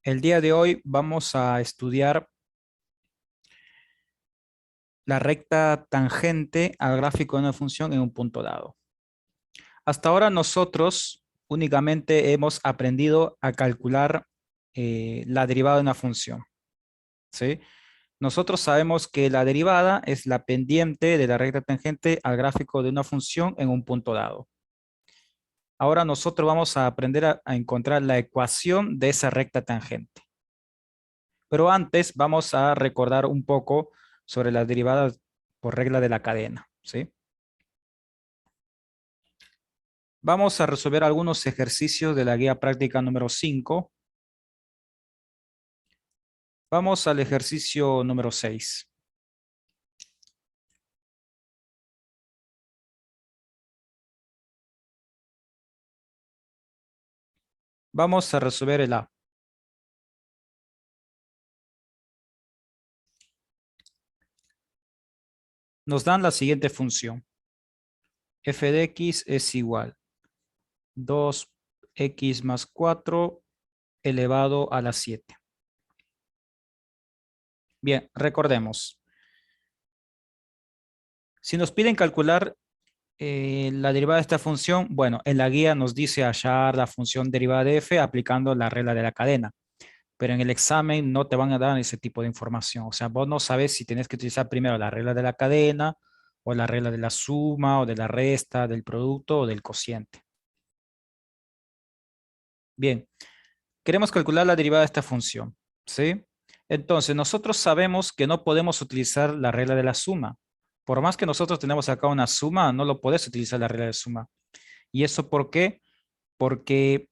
El día de hoy vamos a estudiar la recta tangente al gráfico de una función en un punto dado. Hasta ahora nosotros únicamente hemos aprendido a calcular la derivada de una función, ¿sí? Nosotros sabemos que la derivada es la pendiente de la recta tangente al gráfico de una función en un punto dado. Ahora nosotros vamos a aprender a encontrar la ecuación de esa recta tangente. Pero antes vamos a recordar un poco sobre las derivadas por regla de la cadena, ¿sí? Vamos a resolver algunos ejercicios de la guía práctica número 5. Vamos al ejercicio número 6. Vamos a resolver el A. Nos dan la siguiente función. F de x es igual 2x más 4 elevado a la 7. Bien, recordemos. Si nos piden calcular la derivada de esta función, bueno, en la guía nos dice hallar la función derivada de f aplicando la regla de la cadena, pero en el examen no te van a dar ese tipo de información. O sea, vos no sabes si tienes que utilizar primero la regla de la cadena o la regla de la suma o de la resta, del producto o del cociente. Bien, queremos calcular la derivada de esta función, ¿sí? Entonces, nosotros sabemos que no podemos utilizar la regla de la suma. Por más que nosotros tenemos acá una suma, no lo puedes utilizar la regla de suma. ¿Y eso por qué? Porque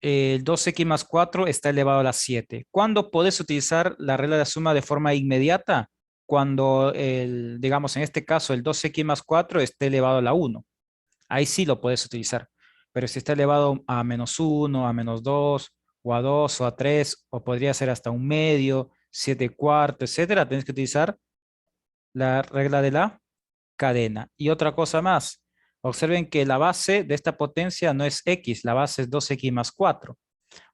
el 2x más 4 está elevado a la 7. ¿Cuándo puedes utilizar la regla de la suma de forma inmediata? Cuando, digamos, en este caso, el 2x más 4 esté elevado a la 1. Ahí sí lo puedes utilizar. Pero si está elevado a -1, a -2, o a 2, o a 3, o podría ser hasta un medio, 7 cuartos, etcétera, tienes que utilizar la regla de la cadena. Y otra cosa más, observen que la base de esta potencia no es x, la base es 2x más 4.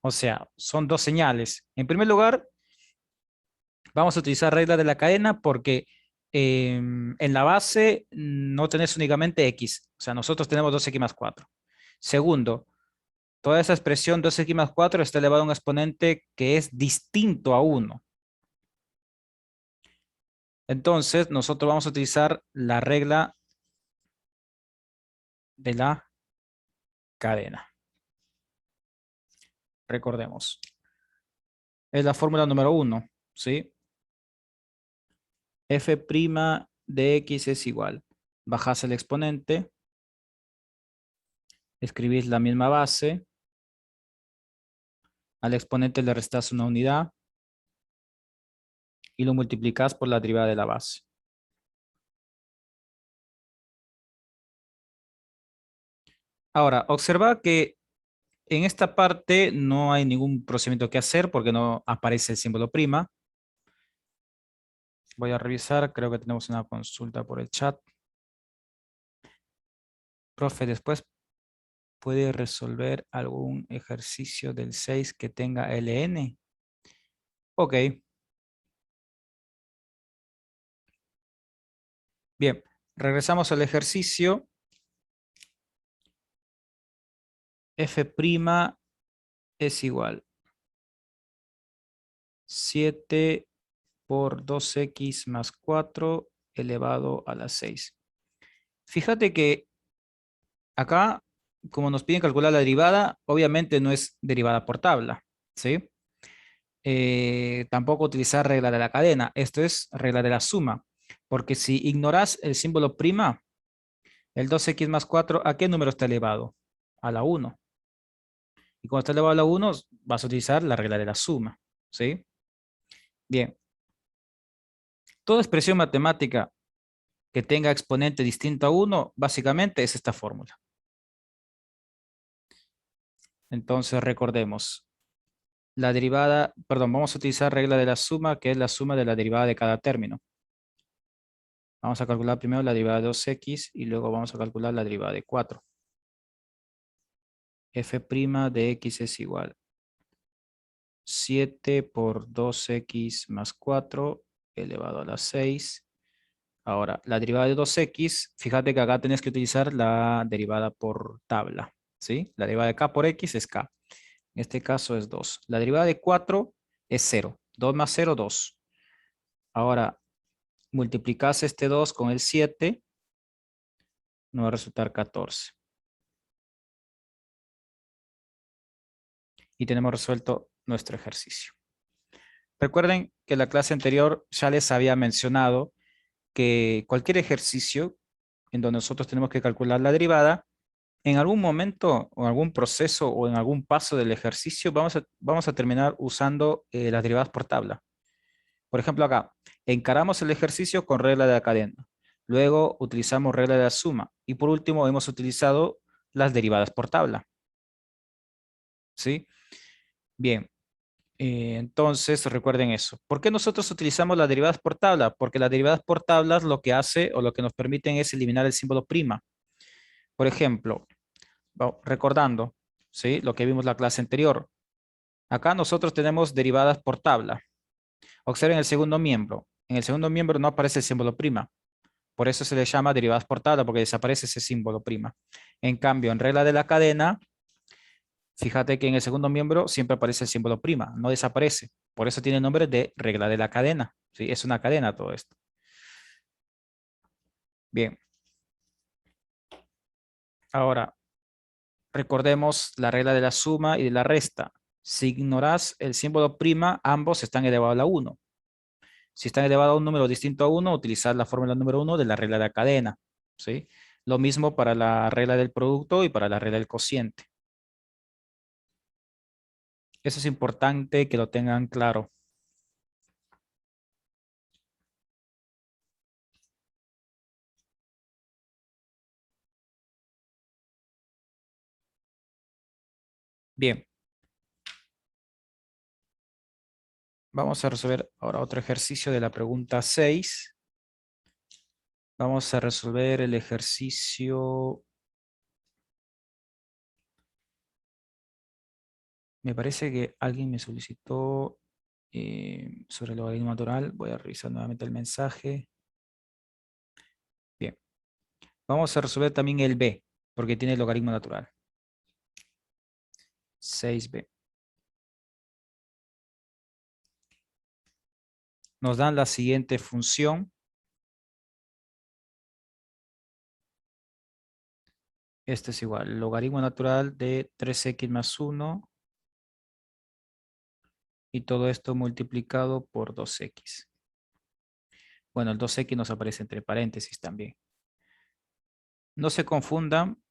O sea, son dos señales. En primer lugar, vamos a utilizar regla de la cadena porque en la base no tenés únicamente x. O sea, nosotros tenemos 2x más 4. Segundo, toda esa expresión 2x más 4 está elevado a un exponente que es distinto a 1. Entonces, nosotros vamos a utilizar la regla de la cadena. Recordemos. Es la fórmula número 1, ¿sí? F' de x es igual. Bajás el exponente, escribís la misma base, al exponente le restás una unidad y lo multiplicás por la derivada de la base. Ahora, observa que en esta parte no hay ningún procedimiento que hacer porque no aparece el símbolo prima. Voy a revisar, creo que tenemos una consulta por el chat. Profe, después puede resolver algún ejercicio del 6 que tenga LN. Ok. Bien, regresamos al ejercicio. F' es igual 7 por 2x más 4 elevado a la 6. Fíjate que acá, como nos piden calcular la derivada, obviamente no es derivada por tabla, ¿sí? Tampoco utilizar regla de la cadena, esto es regla de la suma, porque si ignoras el símbolo prima, el 2x más 4, ¿a qué número está elevado? A la 1. Y cuando está elevado a la 1, vas a utilizar la regla de la suma, ¿sí? Bien, toda expresión matemática que tenga exponente distinto a 1, básicamente es esta fórmula. Entonces recordemos, la derivada, perdón, vamos a utilizar regla de la suma, que es la suma de la derivada de cada término. Vamos a calcular primero la derivada de 2x y luego vamos a calcular la derivada de 4. F' de x es igual 7 por 2x más 4 elevado a la 6. Ahora, la derivada de 2x, fíjate que acá tenés que utilizar la derivada por tabla, ¿sí? La derivada de k por x es k. En este caso es 2. La derivada de 4 es 0. 2 más 0, 2. Ahora, multiplicas este 2 con el 7, nos va a resultar 14. Y tenemos resuelto nuestro ejercicio. Recuerden que en la clase anterior ya les había mencionado que cualquier ejercicio en donde nosotros tenemos que calcular la derivada, en algún momento o en algún proceso o en algún paso del ejercicio vamos a terminar usando las derivadas por tabla. Por ejemplo, acá, encaramos el ejercicio con regla de la cadena. Luego utilizamos regla de la suma. Y por último hemos utilizado las derivadas por tabla. ¿Sí? Bien. Entonces, recuerden eso. ¿Por qué nosotros utilizamos las derivadas por tabla? Porque las derivadas por tablas lo que hace o lo que nos permiten es eliminar el símbolo prima. Por ejemplo, recordando, ¿sí? Lo que vimos en la clase anterior. Acá nosotros tenemos derivadas por tabla. Observen el segundo miembro. En el segundo miembro no aparece el símbolo prima. Por eso se le llama derivadas por tabla, porque desaparece ese símbolo prima. En cambio, en regla de la cadena, fíjate que en el segundo miembro siempre aparece el símbolo prima, no desaparece. Por eso tiene el nombre de regla de la cadena. ¿Sí? Es una cadena todo esto. Bien. Ahora, recordemos la regla de la suma y de la resta. Si ignoras el símbolo prima, ambos están elevados a la 1. Si están elevados a un número distinto a 1, utilizar la fórmula número 1 de la regla de la cadena. ¿Sí? Lo mismo para la regla del producto y para la regla del cociente. Eso es importante que lo tengan claro. Bien, vamos a resolver ahora otro ejercicio de la pregunta 6. Vamos a resolver el ejercicio. Me parece que alguien me solicitó sobre el logaritmo natural. Voy a revisar nuevamente el mensaje. Bien, vamos a resolver también el B, porque tiene el logaritmo natural. 6B. Nos dan la siguiente función. Este es igual, logaritmo natural de 3x más 1 y todo esto multiplicado por 2x. Bueno, el 2x nos aparece entre paréntesis también. No se confundan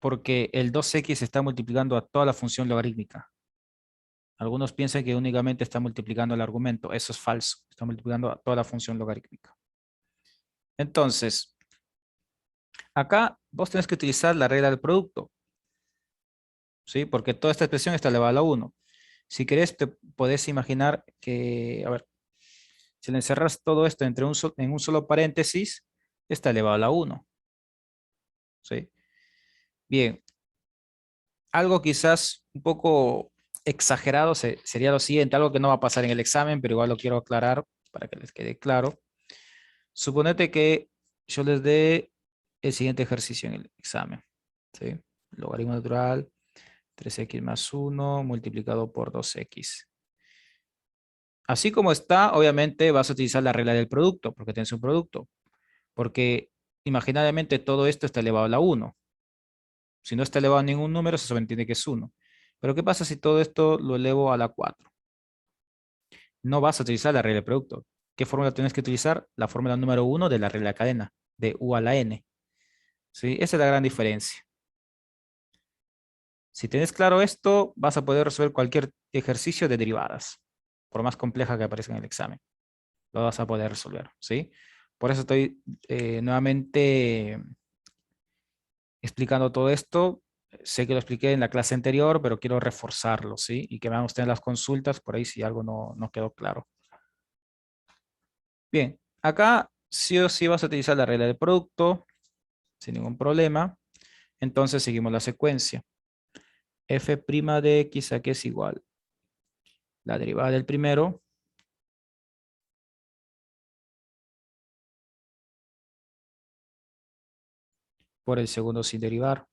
porque el 2x está multiplicando a toda la función logarítmica. Algunos piensan que únicamente está multiplicando el argumento. Eso es falso. Está multiplicando a toda la función logarítmica. Entonces, acá vos tenés que utilizar la regla del producto. ¿Sí? Porque toda esta expresión está elevada a la 1. Si querés, te podés imaginar que, a ver, si le encerras todo esto en un solo paréntesis, está elevado a la 1. ¿Sí? Bien, algo quizás un poco exagerado sería lo siguiente, algo que no va a pasar en el examen, pero igual lo quiero aclarar para que les quede claro. Suponete que yo les dé el siguiente ejercicio en el examen. ¿Sí? Logaritmo natural, 3x más 1 multiplicado por 2x. Así como está, obviamente vas a utilizar la regla del producto, porque tienes un producto. Porque imaginariamente todo esto está elevado a la 1. Si no está elevado a ningún número, se sobreentiende que es 1. Pero ¿qué pasa si todo esto lo elevo a la 4? No vas a utilizar la regla del producto. ¿Qué fórmula tienes que utilizar? La fórmula número 1 de la regla de cadena, de U a la N. ¿Sí? Esa es la gran diferencia. Si tienes claro esto, vas a poder resolver cualquier ejercicio de derivadas, por más compleja que aparezca en el examen. Lo vas a poder resolver, ¿sí? Por eso estoy nuevamente explicando todo esto. Sé que lo expliqué en la clase anterior, pero quiero reforzarlo, ¿sí? Y que vean ustedes las consultas por ahí si algo no quedó claro. Bien, acá sí o sí vas a utilizar la regla del producto sin ningún problema. Entonces seguimos la secuencia. F' de x aquí es igual la derivada del primero por el segundo sin derivar,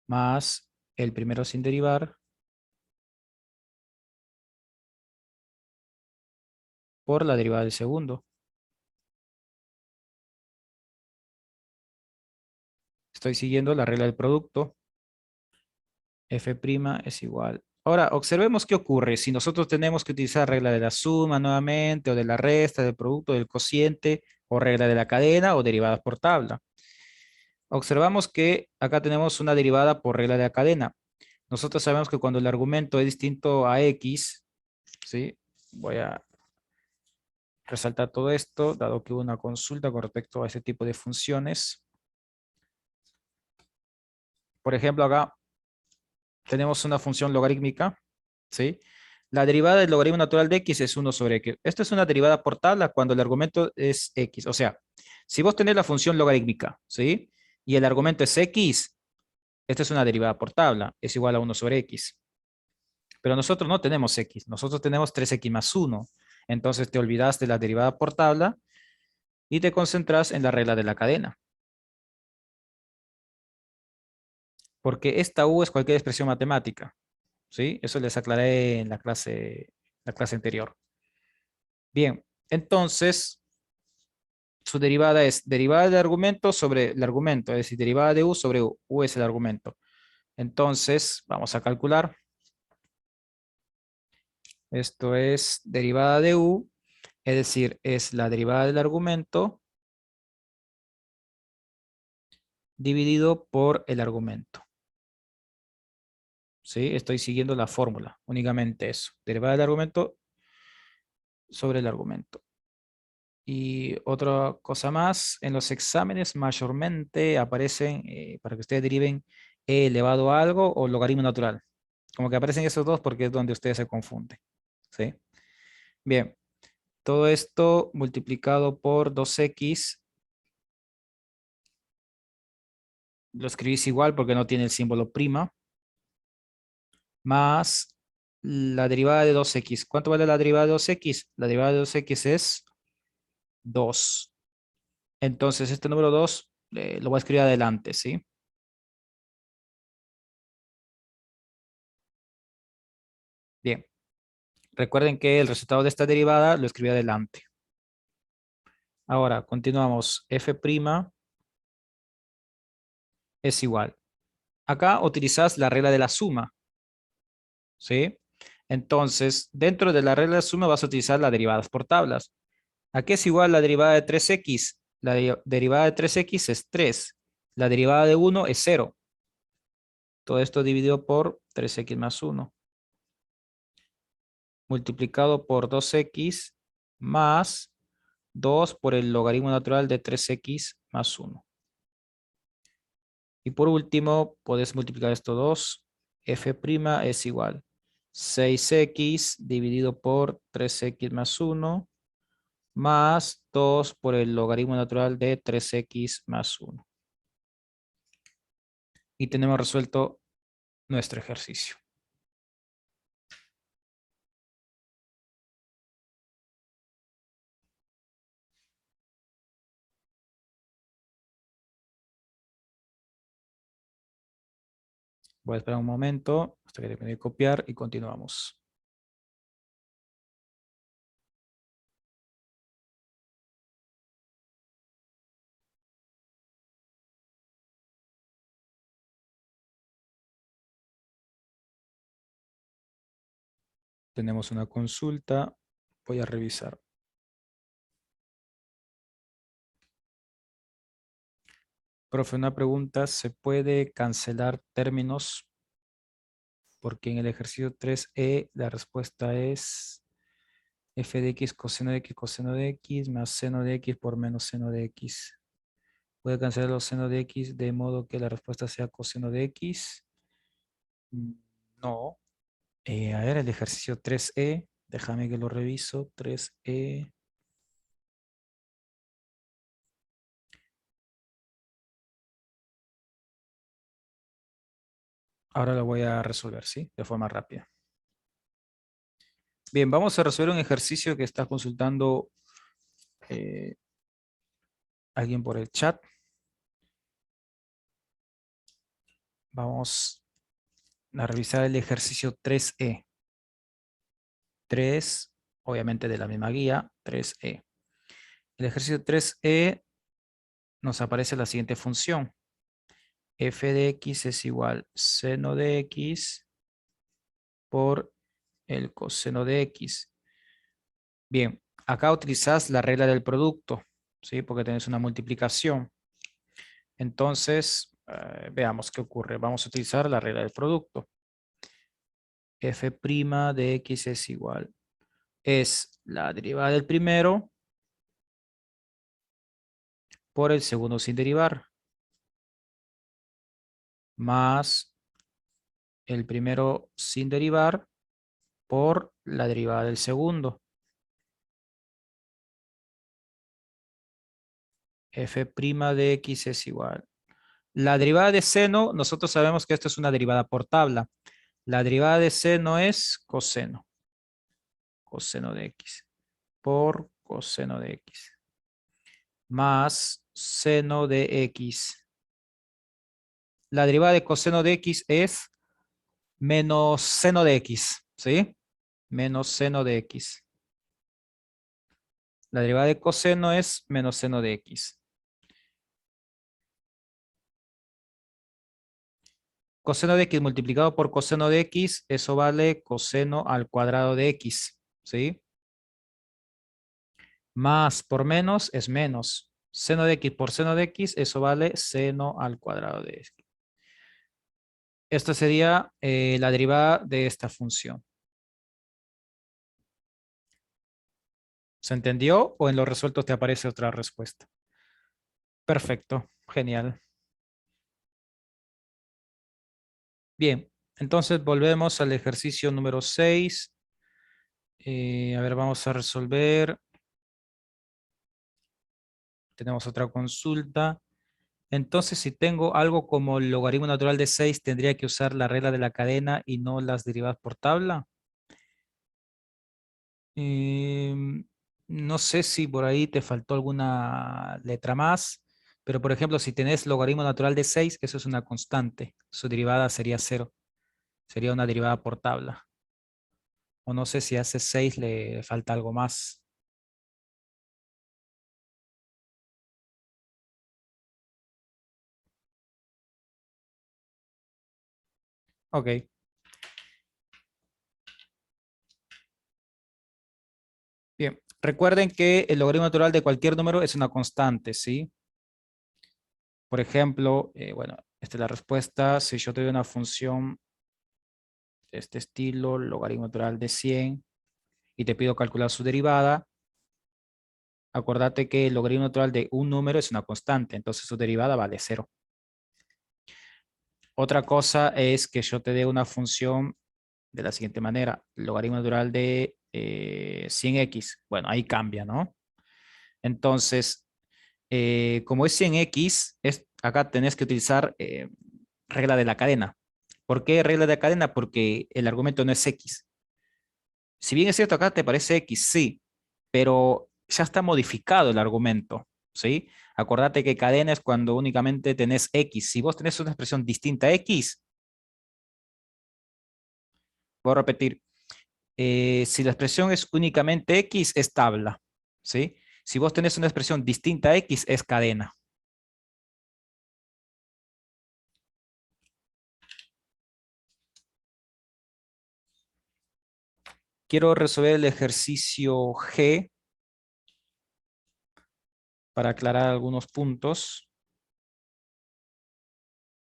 más el primero sin derivar por la derivada del segundo. Estoy siguiendo la regla del producto. F' es igual. Ahora, observemos qué ocurre si nosotros tenemos que utilizar regla de la suma nuevamente, o de la resta, del producto, del cociente, o regla de la cadena, o derivadas por tabla. Observamos que acá tenemos una derivada por regla de la cadena. Nosotros sabemos que cuando el argumento es distinto a X, ¿sí? Voy a resaltar todo esto, dado que hubo una consulta con respecto a ese tipo de funciones. Por ejemplo, acá tenemos una función logarítmica, ¿sí? La derivada del logaritmo natural de x es 1 sobre x. Esto es una derivada por tabla cuando el argumento es x. O sea, si vos tenés la función logarítmica, ¿sí? Y el argumento es x, esta es una derivada por tabla, es igual a 1 sobre x. Pero nosotros no tenemos x, nosotros tenemos 3x más 1. Entonces te olvidas de la derivada por tabla y te concentras en la regla de la cadena. Porque esta u es cualquier expresión matemática, ¿sí? Eso les aclaré en la clase anterior. Bien, entonces su derivada es derivada del argumento sobre el argumento, es decir, derivada de u sobre u. U es el argumento. Entonces, vamos a calcular. Esto es derivada de u, es decir, es la derivada del argumento dividido por el argumento. ¿Sí? Estoy siguiendo la fórmula, únicamente eso. Derivada del argumento sobre el argumento. Y otra cosa más, en los exámenes mayormente aparecen, para que ustedes deriven e elevado a algo o logaritmo natural. Como que aparecen esos dos porque es donde ustedes se confunden. ¿Sí? Bien, todo esto multiplicado por 2x, lo escribís igual porque no tiene el símbolo prima, más la derivada de 2x. ¿Cuánto vale la derivada de 2x? La derivada de 2x es 2. Entonces, este número 2 lo voy a escribir adelante, ¿sí? Bien, recuerden que el resultado de esta derivada lo escribí adelante. Ahora, continuamos. F' es igual. Acá utilizas la regla de la suma, ¿sí? Entonces, dentro de la regla de la suma vas a utilizar las derivadas por tablas. ¿A qué es igual la derivada de 3x? La derivada de 3x es 3. La derivada de 1 es 0. Todo esto dividido por 3x más 1. Multiplicado por 2x más 2 por el logaritmo natural de 3x más 1. Y por último, puedes multiplicar esto 2. F' es igual 6x dividido por 3x más 1 más 2 por el logaritmo natural de 3x más 1. Y tenemos resuelto nuestro ejercicio. Voy a esperar un momento hasta que termine de copiar y continuamos. Tenemos una consulta. Voy a revisar. Profe, una pregunta. ¿Se puede cancelar términos? Porque en el ejercicio 3E la respuesta es f de x coseno de x más seno de x por menos seno de x. ¿Puede cancelar los seno de x de modo que la respuesta sea coseno de x? Mm, No. A ver, el ejercicio 3E. Déjame que lo reviso. 3E. Ahora lo voy a resolver, ¿sí? De forma rápida. Bien, vamos a resolver un ejercicio que está consultando eh, alguien por el chat. Vamos a revisar el ejercicio 3E. 3, obviamente de la misma guía, 3E. El ejercicio 3E nos aparece la siguiente función. F de x es igual seno de x por el coseno de x. Bien, acá utilizas la regla del producto, ¿sí? Porque tenés una multiplicación. Entonces, veamos qué ocurre. Vamos a utilizar la regla del producto. F' de x es igual. Es la derivada del primero por el segundo sin derivar. Más el primero sin derivar por la derivada del segundo. F' de x es igual. La derivada de seno, nosotros sabemos que esto es una derivada por tabla. La derivada de seno es coseno. Coseno de x por coseno de x. Más seno de x. La derivada de coseno de x es menos seno de x, ¿sí? Menos seno de x. La derivada de coseno es menos seno de x. Coseno de x multiplicado por coseno de x, eso vale coseno al cuadrado de x, ¿sí? Más por menos es menos. Seno de x por seno de x, eso vale seno al cuadrado de x. Esta sería la derivada de esta función. ¿Se entendió o en los resueltos te aparece otra respuesta? Perfecto, genial. Bien, entonces volvemos al ejercicio número 6. A ver, vamos a resolver. Tenemos otra consulta. Entonces, si tengo algo como el logaritmo natural de 6, ¿tendría que usar la regla de la cadena y no las derivadas por tabla? Em, no sé si por ahí te faltó alguna letra más, pero por ejemplo, si tenés logaritmo natural de 6, eso es una constante. Su derivada sería 0. Sería una derivada por tabla. O no sé si hace 6 le falta algo más. Ok, bien. Recuerden que el logaritmo natural de cualquier número es una constante, ¿sí? Por ejemplo, bueno, esta es la respuesta. Si yo te doy una función de este estilo, logaritmo natural de 100, y te pido calcular su derivada, acordate que el logaritmo natural de un número es una constante, entonces su derivada vale 0. Otra cosa es que yo te dé una función de la siguiente manera, logaritmo natural de 100x. Bueno, ahí cambia, ¿no? Entonces, como es 100x, acá tenés que utilizar regla de la cadena. ¿Por qué regla de la cadena? Porque el argumento no es x. Si bien es cierto, acá te parece x, sí, pero ya está modificado el argumento, ¿sí? Acordate que cadena es cuando únicamente tenés x. Si vos tenés una expresión distinta a x, voy a repetir, si la expresión es únicamente x, es tabla, ¿sí? Si vos tenés una expresión distinta a x, es cadena. Quiero resolver el ejercicio G para aclarar algunos puntos.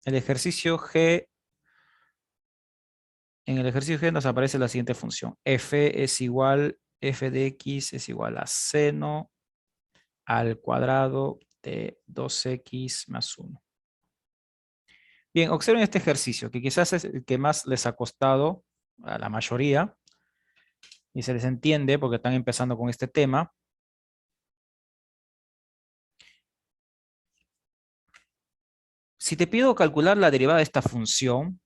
El ejercicio G, en el ejercicio G nos aparece la siguiente función. F de x es igual a seno al cuadrado de 2x más 1. Bien, observen este ejercicio, que quizás es el que más les ha costado a la mayoría, y se les entiende porque están empezando con este tema. Si te pido calcular la derivada de esta función,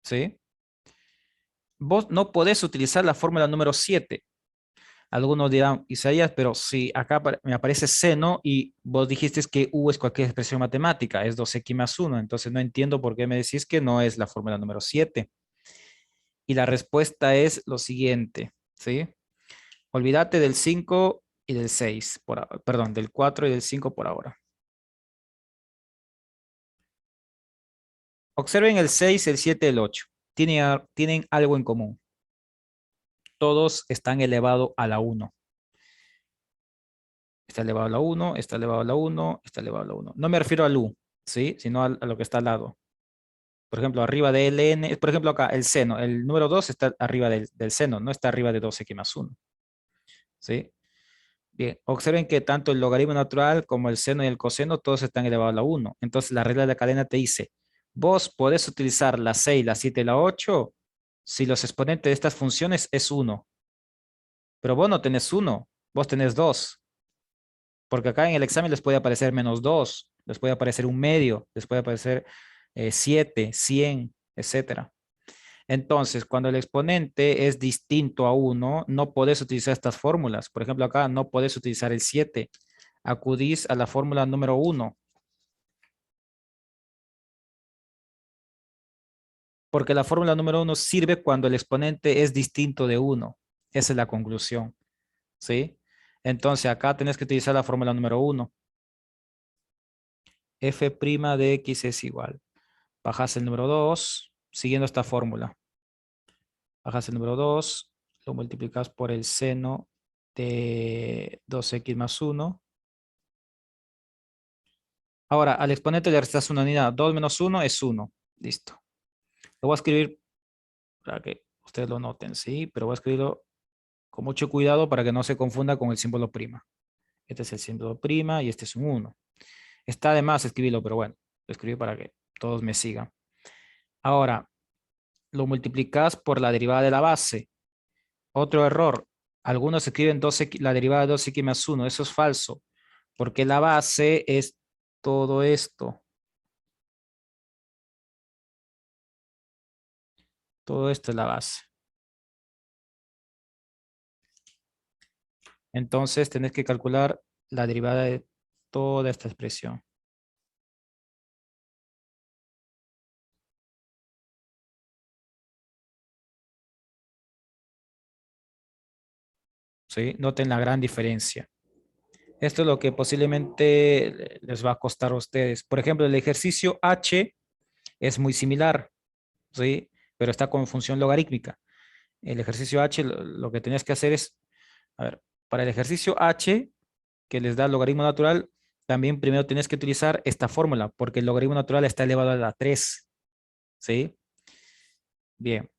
¿sí? vos no podés utilizar la fórmula número 7. Algunos dirán, Isaías, pero si acá me aparece seno y vos dijiste que U es cualquier expresión matemática, es 2x más 1, entonces no entiendo por qué me decís que no es la fórmula número 7. Y la respuesta es lo siguiente, ¿sí? Olvídate del 5 y del 6, perdón, del 4 y del 5 por ahora. Observen el 6, el 7 y el 8. Tienen algo en común. Todos están elevados a la 1. Está elevado a la 1, está elevado a la 1, está elevado a la 1. No me refiero al U, ¿sí? Sino a lo que está al lado. Por ejemplo, arriba de ln, por ejemplo acá, el seno, el número 2 está arriba del seno, no está arriba de 2x más 1, ¿sí? Bien, observen que tanto el logaritmo natural como el seno y el coseno, todos están elevados a la 1. Entonces la regla de la cadena te dice, vos podés utilizar la 6, la 7 y la 8 si los exponentes de estas funciones es 1. Pero vos no tenés 1, vos tenés 2. Porque acá en el examen les puede aparecer -2, les puede aparecer un medio, les puede aparecer 7, 100, etcétera. Entonces, cuando el exponente es distinto a 1, no podés utilizar estas fórmulas. Por ejemplo, acá no podés utilizar el 7. Acudís a la fórmula número 1, porque la fórmula número 1 sirve cuando el exponente es distinto de 1. Esa es la conclusión, ¿sí? Entonces, acá tenés que utilizar la fórmula número 1. F' de x es igual. Bajas el número 2, siguiendo esta fórmula. Bajas el número 2, lo multiplicas por el seno de 2x más 1. Ahora, al exponente le restas una unidad. 2 menos 1 es 1. Listo. Lo voy a escribir para que ustedes lo noten, ¿sí? Pero voy a escribirlo con mucho cuidado para que no se confunda con el símbolo prima. Este es el símbolo prima y este es un 1. Está de más escribirlo, pero bueno, lo escribí para que todos me sigan. Ahora, lo multiplicas por la derivada de la base. Otro error. Algunos escriben la derivada de 2x más 1. Eso es falso, porque la base es todo esto. Todo esto es la base. Entonces tenés que calcular la derivada de toda esta expresión. ¿Sí? Noten la gran diferencia. Esto es lo que posiblemente les va a costar a ustedes. Por ejemplo, el ejercicio H es muy similar, ¿sí? Pero está con función logarítmica. El ejercicio H, lo que tenías que hacer es, a ver, para el ejercicio H, que les da el logaritmo natural, también primero tienes que utilizar esta fórmula, porque el logaritmo natural está elevado a la 3, ¿sí? Bien,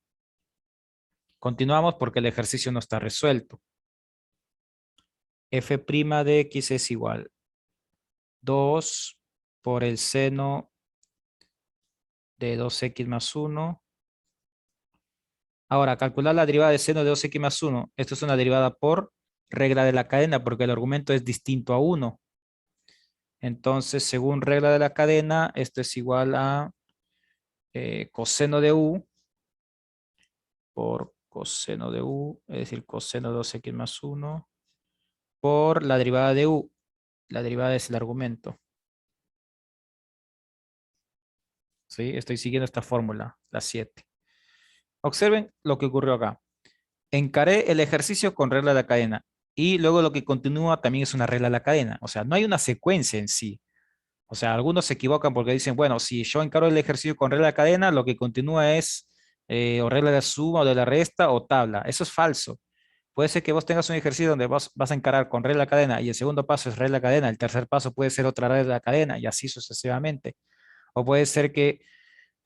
continuamos porque el ejercicio no está resuelto. F' de x es igual 2 por el seno de 2x más 1. Ahora, calcular la derivada de seno de 2x más 1. Esto es una derivada por regla de la cadena, porque el argumento es distinto a 1. Entonces, según regla de la cadena, esto es igual a coseno de u por coseno de u, es decir, coseno de 2x más 1, por la derivada de u. La derivada es el argumento. ¿Sí? Estoy siguiendo esta fórmula, la 7. Observen lo que ocurrió acá. Encaré el ejercicio con regla de la cadena y luego lo que continúa también es una regla de la cadena. O sea, no hay una secuencia en sí. O sea, algunos se equivocan porque dicen, bueno, si yo encaro el ejercicio con regla de cadena, lo que continúa es o regla de la suma o de la resta o tabla. Eso es falso. Puede ser que vos tengas un ejercicio donde vas a encarar con regla de cadena y el segundo paso es regla de cadena, el tercer paso puede ser otra regla de cadena y así sucesivamente. O puede ser que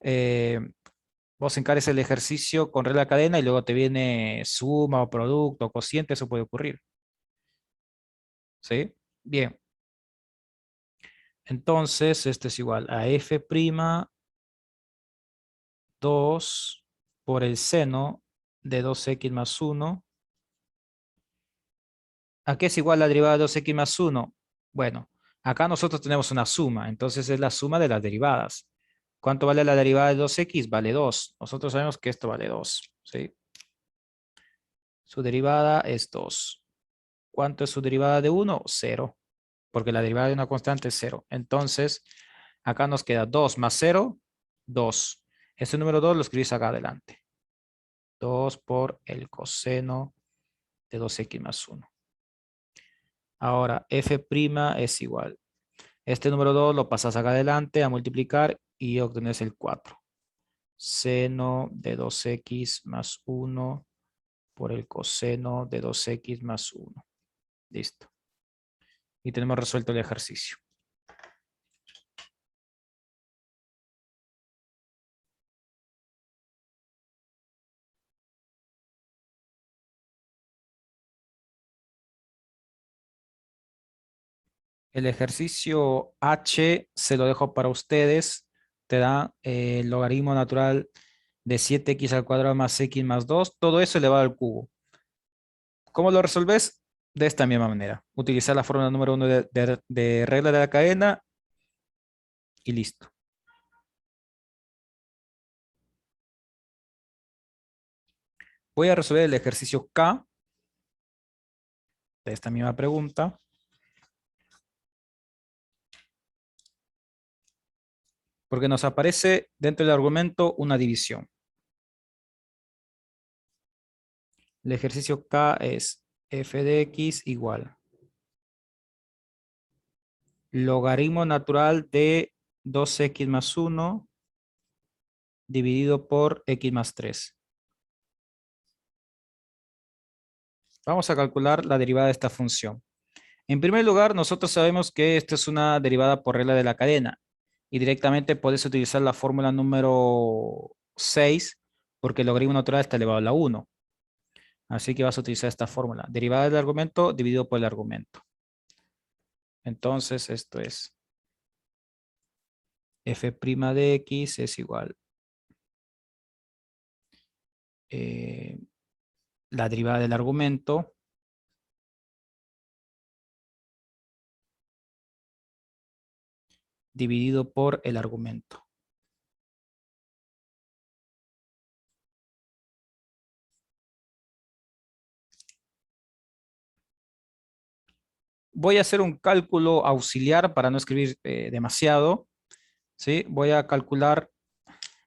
eh, vos encares el ejercicio con regla de cadena y luego te viene suma o producto o cociente, eso puede ocurrir. ¿Sí? Bien. Entonces, esto es igual a f' 2 por el seno de 2x más 1. ¿A qué es igual la derivada de 2x más 1? Bueno, acá nosotros tenemos una suma, entonces es la suma de las derivadas. ¿Cuánto vale la derivada de 2x? Vale 2. Nosotros sabemos que esto vale 2, ¿sí? Su derivada es 2. ¿Cuánto es su derivada de 1? 0. Porque la derivada de una constante es 0. Entonces, acá nos queda 2 más 0, 2. Este número 2 lo escribís acá adelante. 2 por el coseno de 2x más 1. Ahora, f' es igual. Este número 2 lo pasas acá adelante a multiplicar y obtenés el 4. Seno de 2x más 1 por el coseno de 2x más 1. Listo. Y tenemos resuelto el ejercicio. El ejercicio H se lo dejo para ustedes. Te da el logaritmo natural de 7x al cuadrado más x más 2. Todo eso elevado al cubo. ¿Cómo lo resolves? De esta misma manera. Utilizar la fórmula número 1 de regla de la cadena y listo. Voy a resolver el ejercicio K de esta misma pregunta. Porque nos aparece dentro del argumento una división. El ejercicio K es f de x igual logaritmo natural de 2x más 1 dividido por x más 3. Vamos a calcular la derivada de esta función. En primer lugar, nosotros sabemos que esta es una derivada por regla de la cadena y directamente puedes utilizar la fórmula número 6 porque el logaritmo natural está elevado a la 1. Así que vas a utilizar esta fórmula. Derivada del argumento dividido por el argumento. Entonces esto es f' de x es igual la derivada del argumento dividido por el argumento. Voy a hacer un cálculo auxiliar para no escribir demasiado. ¿Sí? Voy a calcular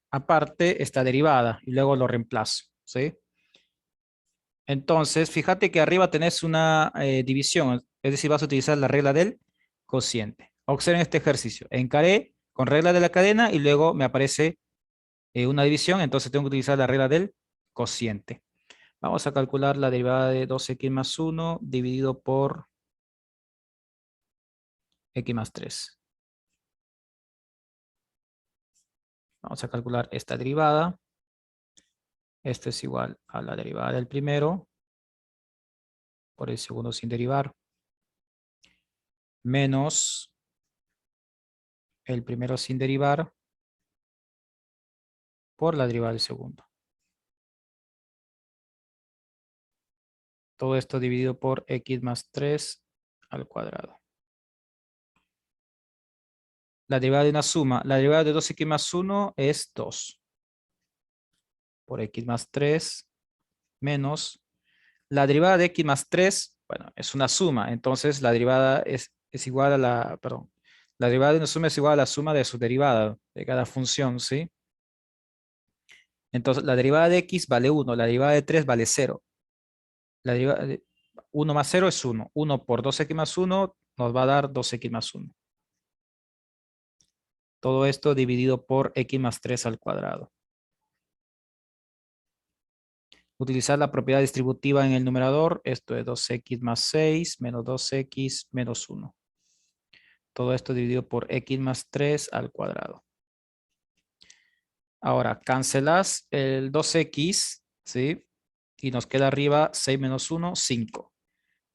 aparte esta derivada y luego lo reemplazo. ¿Sí? Entonces, fíjate que arriba tenés una división, es decir, vas a utilizar la regla del cociente. Observen este ejercicio. Encaré con regla de la cadena y luego me aparece una división, entonces tengo que utilizar la regla del cociente. Vamos a calcular la derivada de 2x más 1 dividido por x más 3. Vamos a calcular esta derivada. Esto es igual a la derivada del primero por el segundo sin derivar, menos el primero sin derivar por la derivada del segundo. Todo esto dividido por x más 3 al cuadrado. La derivada de una suma, la derivada de 2x más 1 es 2 por x más 3 menos la derivada de x más 3, bueno, es una suma, entonces la derivada es igual a la, perdón, la derivada de una suma es igual a la suma de su derivada de cada función, ¿sí? Entonces la derivada de x vale 1, la derivada de 3 vale 0. La derivada de 1 más 0 es 1. 1 por 2x más 1 nos va a dar 2x más 1. Todo esto dividido por x más 3 al cuadrado. Utilizar la propiedad distributiva en el numerador. Esto es 2x más 6 menos 2x menos 1. Todo esto dividido por x más 3 al cuadrado. Ahora, cancelas el 2x, ¿sí? Y nos queda arriba 6 menos 1, 5.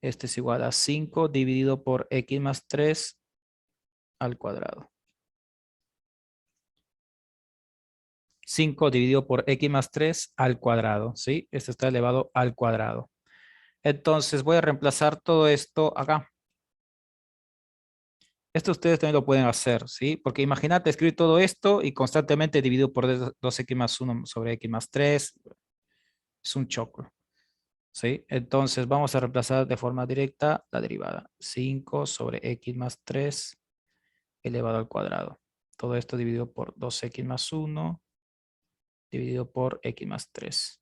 Este es igual a 5 dividido por x más 3 al cuadrado. 5 dividido por x más 3 al cuadrado, ¿sí? Esto está elevado al cuadrado. Entonces voy a reemplazar todo esto acá. Esto ustedes también lo pueden hacer, ¿sí? Porque imagínate escribir todo esto y constantemente dividido por 2x más 1 sobre x más 3. Es un choclo, ¿sí? Entonces vamos a reemplazar de forma directa la derivada. 5 sobre x más 3 elevado al cuadrado. Todo esto dividido por 2x más 1 dividido por x más 3.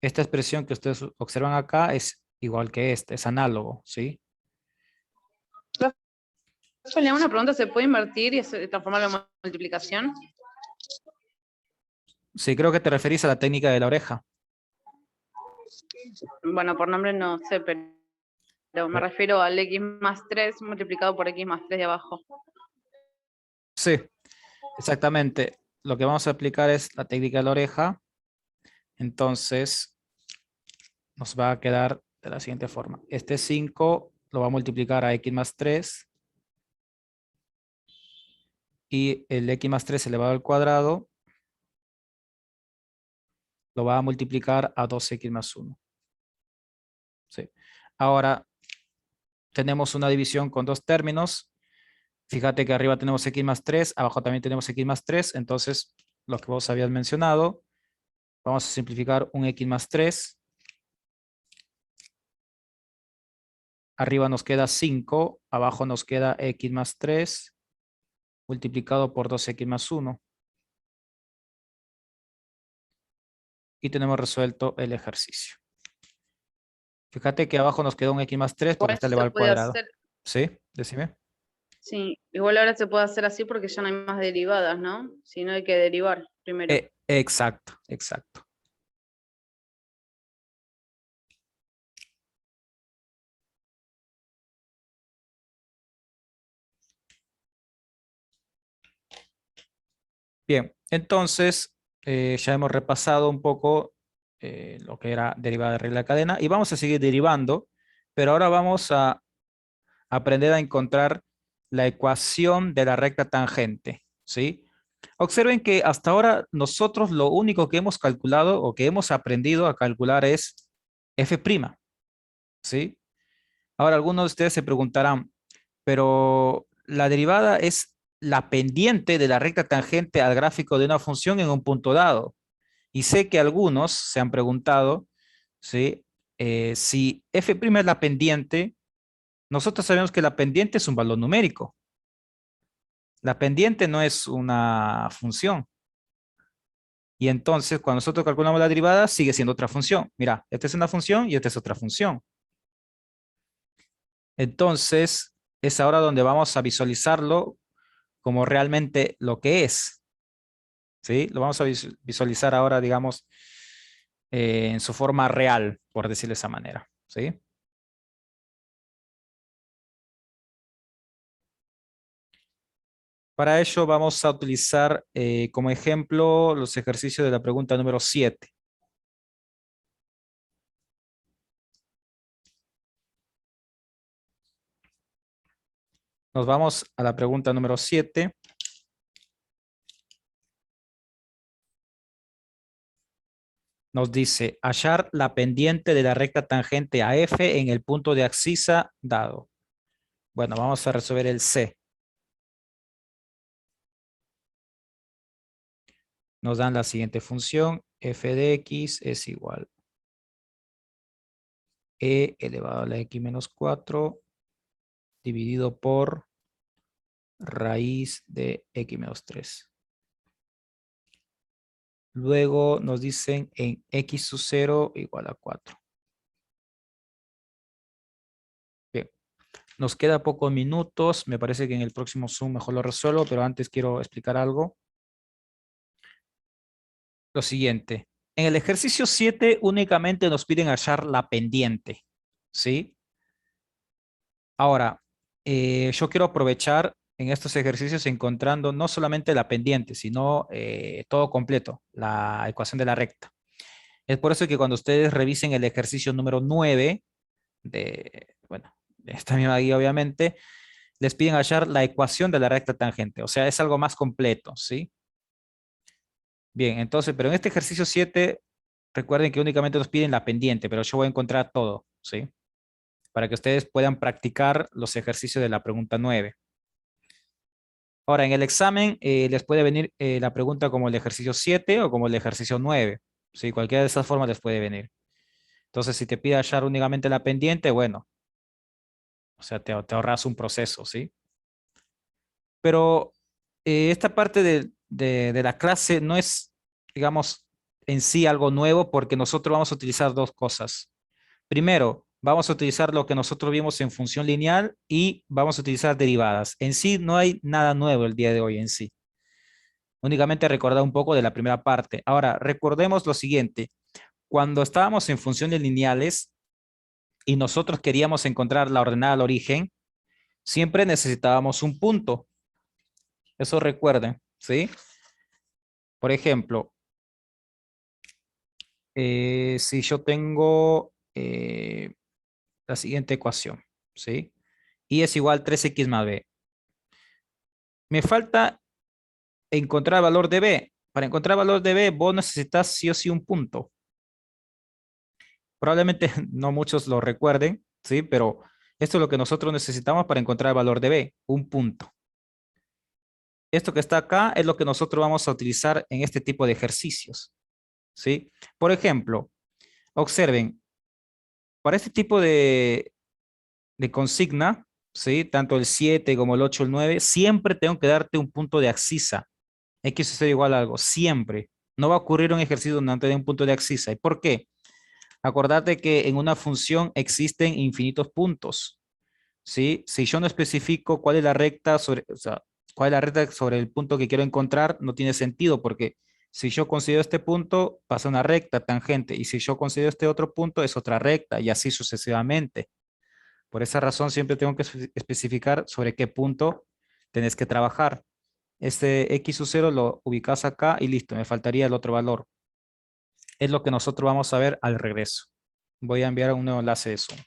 Esta expresión que ustedes observan acá es igual que esta, es análogo, ¿sí? Profe, una pregunta, ¿se puede invertir y transformarlo en multiplicación? Sí, creo que te referís a la técnica de la oreja. Bueno, por nombre no sé, pero me refiero al x más 3 multiplicado por x más 3 de abajo. Sí, exactamente. Lo que vamos a aplicar es la técnica de la oreja. Entonces, nos va a quedar de la siguiente forma. Este 5 lo va a multiplicar a x más 3 y el x más 3 elevado al cuadrado lo va a multiplicar a 2x más 1. ¿Sí? Ahora, tenemos una división con dos términos. Fíjate que arriba tenemos x más 3, abajo también tenemos x más 3. Entonces, lo que vos habías mencionado, vamos a simplificar un x más 3. Arriba nos queda 5, abajo nos queda x más 3 multiplicado por 2x más 1. Y tenemos resuelto el ejercicio. Fíjate que abajo nos quedó un x más 3 porque Igual está elevado se al puede cuadrado. hacer, ¿Sí? Decime. sí, igual ahora se puede hacer así porque ya no hay más derivadas, ¿no? Si no hay que derivar primero. Exacto, exacto. Bien, entonces ya hemos repasado un poco lo que era derivada de regla de cadena y vamos a seguir derivando, pero ahora vamos a aprender a encontrar la ecuación de la recta tangente, ¿sí? Observen que hasta ahora nosotros lo único que hemos calculado o que hemos aprendido a calcular es f', ¿sí? Ahora algunos de ustedes se preguntarán, pero la derivada es la pendiente de la recta tangente al gráfico de una función en un punto dado. Y sé que algunos se han preguntado, ¿sí? Si f' es la pendiente, nosotros sabemos que la pendiente es un valor numérico. La pendiente no es una función. Y entonces, cuando nosotros calculamos la derivada, sigue siendo otra función. Mira, esta es una función y esta es otra función. Entonces, es ahora donde vamos a visualizarlo como realmente lo que es. ¿Sí? Lo vamos a visualizar ahora, digamos, en su forma real, por decirlo de esa manera. ¿Sí? Para ello vamos a utilizar como ejemplo los ejercicios de la pregunta número 7. Nos vamos a la pregunta número 7. Nos dice, hallar la pendiente de la recta tangente a F en el punto de abscisa dado. Bueno, vamos a resolver el C. Nos dan la siguiente función, f de x es igual e elevado a la x menos 4 dividido por raíz de x menos 3. Luego nos dicen en x sub 0 igual a 4. Bien, nos queda pocos minutos. Me parece que en el próximo Zoom mejor lo resuelvo, pero antes quiero explicar algo. Lo siguiente. En el ejercicio 7 únicamente nos piden hallar la pendiente. ¿Sí? Ahora, yo quiero aprovechar en estos ejercicios encontrando no solamente la pendiente, sino todo completo, la ecuación de la recta. Es por eso que cuando ustedes revisen el ejercicio número 9 bueno, de esta misma guía obviamente, les piden hallar la ecuación de la recta tangente. O sea, es algo más completo, ¿sí? Bien, entonces, pero en este ejercicio 7, recuerden que únicamente nos piden la pendiente, pero yo voy a encontrar todo, ¿sí? Para que ustedes puedan practicar los ejercicios de la pregunta 9. Ahora, en el examen les puede venir la pregunta como el ejercicio 7 o como el ejercicio 9. ¿Sí? Cualquiera de esas formas les puede venir. Entonces, si te pide hallar únicamente la pendiente, bueno, o sea, te ahorras un proceso, ¿sí? Pero esta parte de la clase no es, digamos, en sí algo nuevo porque nosotros vamos a utilizar dos cosas. Primero, vamos a utilizar lo que nosotros vimos en función lineal y vamos a utilizar derivadas. En sí no hay nada nuevo el día de hoy en sí. Únicamente recordar un poco de la primera parte. Ahora, recordemos lo siguiente. Cuando estábamos en funciones lineales y nosotros queríamos encontrar la ordenada al origen, siempre necesitábamos un punto. Eso recuerden, ¿sí? Por ejemplo, si yo tengo la siguiente ecuación, ¿sí? Y es igual 3x más b. Me falta encontrar el valor de b. Para encontrar el valor de b, vos necesitas sí o sí un punto. Probablemente no muchos lo recuerden, ¿sí? Pero esto es lo que nosotros necesitamos para encontrar el valor de b, un punto. Esto que está acá es lo que nosotros vamos a utilizar en este tipo de ejercicios, ¿sí? Por ejemplo, observen, para este tipo de consigna, ¿sí? Tanto el 7 como el 8, el 9, siempre tengo que darte un punto de abscisa. X sucede igual a algo, siempre. No va a ocurrir un ejercicio donde no te dé un punto de abscisa. ¿Y por qué? Acordate que en una función existen infinitos puntos, ¿sí? Si yo no especifico cuál es la recta sobre, o sea, cuál es la recta sobre el punto que quiero encontrar, no tiene sentido porque si yo considero este punto, pasa una recta tangente y si yo considero este otro punto, es otra recta y así sucesivamente. Por esa razón, siempre tengo que especificar sobre qué punto tenés que trabajar. Este x sub 0 lo ubicas acá y listo, me faltaría el otro valor. Es lo que nosotros vamos a ver al regreso. Voy a enviar un nuevo enlace de Zoom.